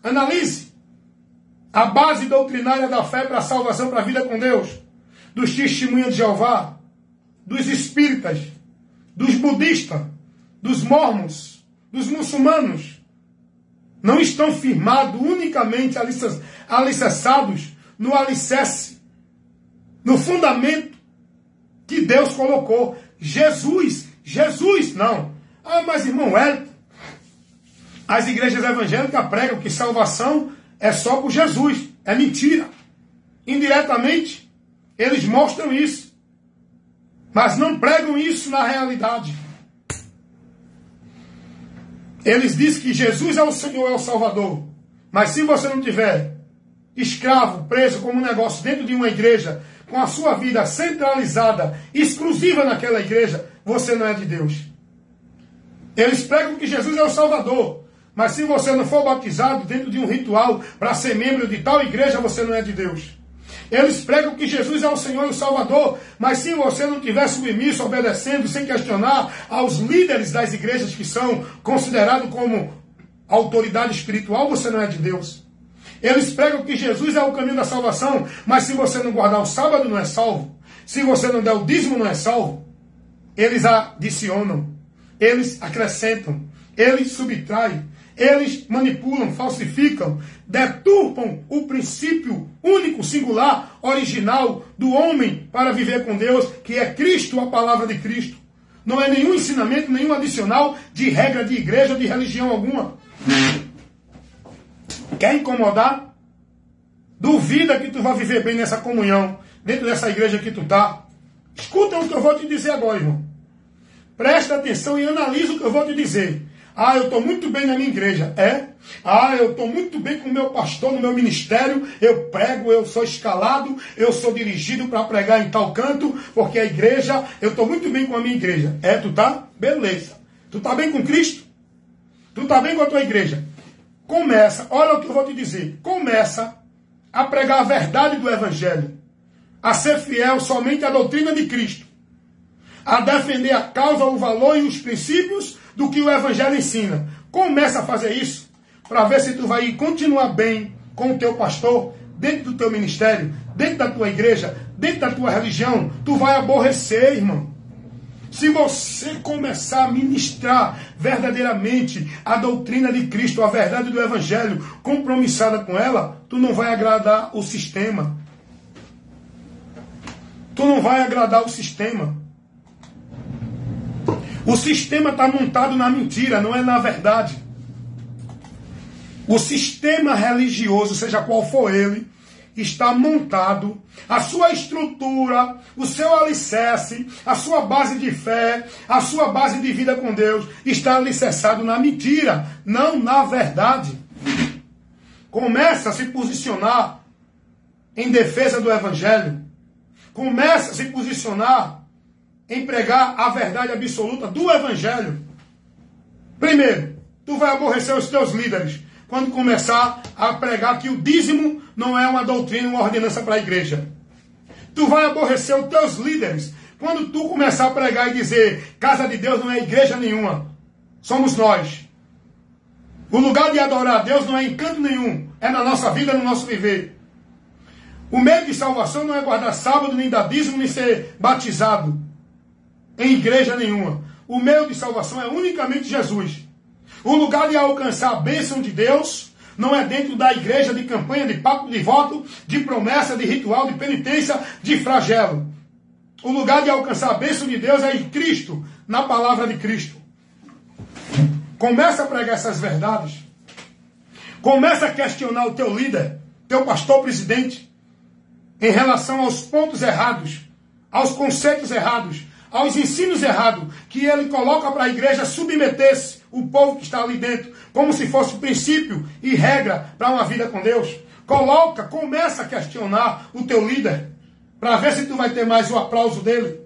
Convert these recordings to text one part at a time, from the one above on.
Analise a base doutrinária da fé para a salvação, para a vida com Deus, dos testemunhas de Jeová, dos espíritas, dos budistas, dos mormons, dos muçulmanos. Não estão firmados unicamente alicerçados no alicerce, no fundamento que Deus colocou. Jesus, não. Ah, mas irmão Hélio, as igrejas evangélicas pregam que salvação é só por Jesus. É mentira. Indiretamente, eles mostram isso. Mas não pregam isso na realidade. Eles dizem que Jesus é o Senhor, é o Salvador. Mas se você não tiver escravo, preso como um negócio dentro de uma igreja, com a sua vida centralizada, exclusiva naquela igreja, você não é de Deus. Eles pregam que Jesus é o Salvador. Mas se você não for batizado dentro de um ritual para ser membro de tal igreja, você não é de Deus. Eles pregam que Jesus é o Senhor e o Salvador, mas se você não estiver submisso, obedecendo, sem questionar aos líderes das igrejas que são considerados como autoridade espiritual, você não é de Deus. Eles pregam que Jesus é o caminho da salvação, mas se você não guardar o sábado, não é salvo. Se você não der o dízimo, não é salvo. Eles adicionam, eles acrescentam, eles subtraem, eles manipulam, falsificam, deturpam o princípio único, singular, original do homem para viver com Deus, que é Cristo, a palavra de Cristo. Não é nenhum ensinamento, nenhum adicional de regra de igreja, de religião alguma. Quer incomodar? Duvida que tu vai viver bem nessa comunhão, dentro dessa igreja que tu está. Escuta o que eu vou te dizer agora, irmão. Presta atenção e analisa o que eu vou te dizer. Ah, eu estou muito bem na minha igreja. É? Ah, eu estou muito bem com o meu pastor, no meu ministério. Eu prego, eu sou escalado, eu sou dirigido para pregar em tal canto, porque a igreja, eu estou muito bem com a minha igreja. É, tu tá? Beleza. Tu tá bem com Cristo? Tu tá bem com a tua igreja? Começa, olha o que eu vou te dizer. Começa a pregar a verdade do Evangelho. A ser fiel somente à doutrina de Cristo. A defender a causa, o valor e os princípios do que o Evangelho ensina. Começa a fazer isso para ver se tu vai continuar bem com o teu pastor, dentro do teu ministério, dentro da tua igreja, dentro da tua religião. Tu vai aborrecer, irmão. Se você começar a ministrar verdadeiramente a doutrina de Cristo, a verdade do Evangelho, compromissada com ela, tu não vai agradar o sistema. Tu não vai agradar o sistema. O sistema está montado na mentira, não é na verdade. O sistema religioso, seja qual for ele, está montado, a sua estrutura, o seu alicerce, a sua base de fé, a sua base de vida com Deus, está alicerçado na mentira, não na verdade. Começa a se posicionar em defesa do Evangelho. Começa a se posicionar em pregar a verdade absoluta do Evangelho. Primeiro, tu vai aborrecer os teus líderes quando começar a pregar que o dízimo não é uma doutrina, uma ordenança para a igreja. Tu vai aborrecer os teus líderes quando tu começar a pregar e dizer: casa de Deus não é igreja nenhuma, somos nós. O lugar de adorar a Deus não é em canto nenhum, é na nossa vida, no nosso viver. O meio de salvação não é guardar sábado, nem dar dízimo, nem ser batizado em igreja nenhuma. O meio de salvação é unicamente Jesus. O lugar de alcançar a bênção de Deus não é dentro da igreja, de campanha, de pacto, de voto, de promessa, de ritual, de penitência, de flagelo. O lugar de alcançar a bênção de Deus é em Cristo, na palavra de Cristo. Começa a pregar essas verdades. Começa a questionar o teu líder, teu pastor presidente, em relação aos pontos errados, aos conceitos errados, aos ensinos errados, que ele coloca para a igreja submeter-se o povo que está ali dentro, como se fosse princípio e regra para uma vida com Deus. Começa a questionar o teu líder, para ver se tu vai ter mais o aplauso dele,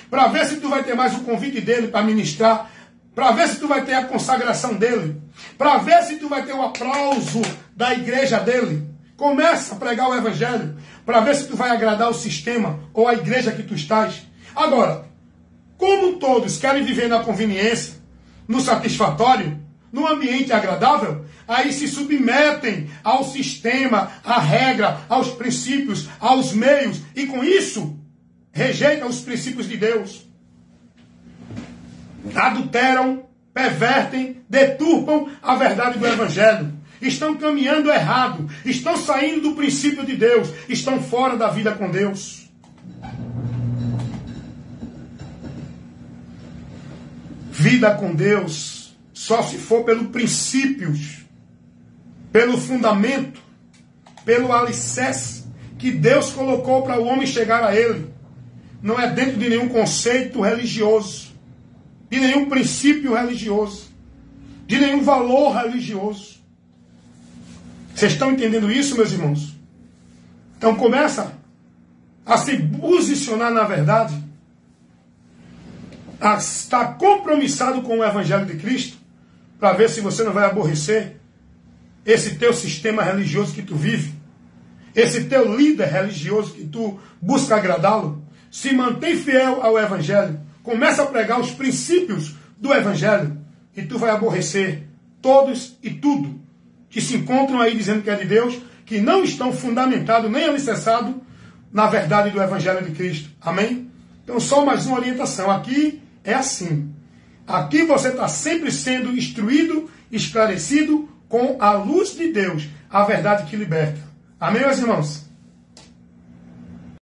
para ver se tu vai ter mais o convite dele para ministrar, para ver se tu vai ter a consagração dele, para ver se tu vai ter o aplauso da igreja dele. Começa a pregar o Evangelho, para ver se tu vai agradar o sistema ou a igreja que tu estás. Agora, como todos querem viver na conveniência, no satisfatório, no ambiente agradável, aí se submetem ao sistema, à regra, aos princípios, aos meios, e com isso rejeitam os princípios de Deus. Adulteram, pervertem, deturpam a verdade do Evangelho. Estão caminhando errado, estão saindo do princípio de Deus, estão fora da vida com Deus. Vida com Deus só se for pelos princípios, pelo fundamento, pelo alicerce que Deus colocou para o homem chegar a Ele. Não é dentro de nenhum conceito religioso, de nenhum princípio religioso, de nenhum valor religioso. Vocês estão entendendo isso, meus irmãos? Então começa a se posicionar na verdade, a estar compromissado com o Evangelho de Cristo, para ver se você não vai aborrecer esse teu sistema religioso que tu vive, esse teu líder religioso que tu busca agradá-lo. Se mantém fiel ao Evangelho, começa a pregar os princípios do Evangelho, e tu vai aborrecer todos e tudo que se encontram aí dizendo que é de Deus, que não estão fundamentados nem alicerçados na verdade do Evangelho de Cristo. Amém? Então só mais uma orientação. Aqui é assim. Aqui você está sempre sendo instruído, esclarecido com a luz de Deus, a verdade que liberta. Amém, meus irmãos?